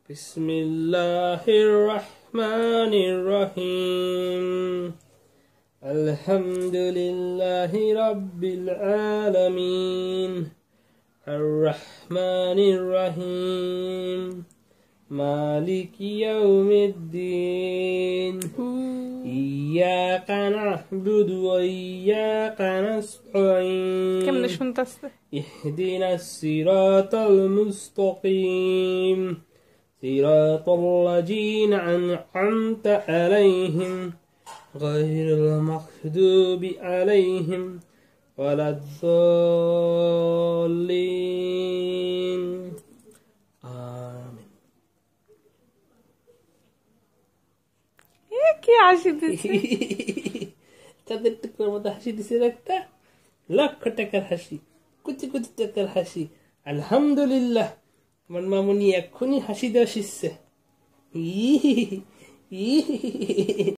بسم الله الرحمن الرحيم الحمد لله رب العالمين الرحمن الرحيم مالك يوم الدين إياك نعبد وإياك نستعين اهدنا الصراط المستقيم صراط الذين أنعمت عليهم غير المغضوب عليهم ولا الضالين آمين কি হাসি দিছে চাঁদের টুকরোর মতো হাসি দিছে একটা লক্ষ টাকার হাসি কুচি কুচি টাকার হাসি আলহামদুলিল্লাহ আমার মামুনি এক্ষুনি হাসি দেওয়া শিখছে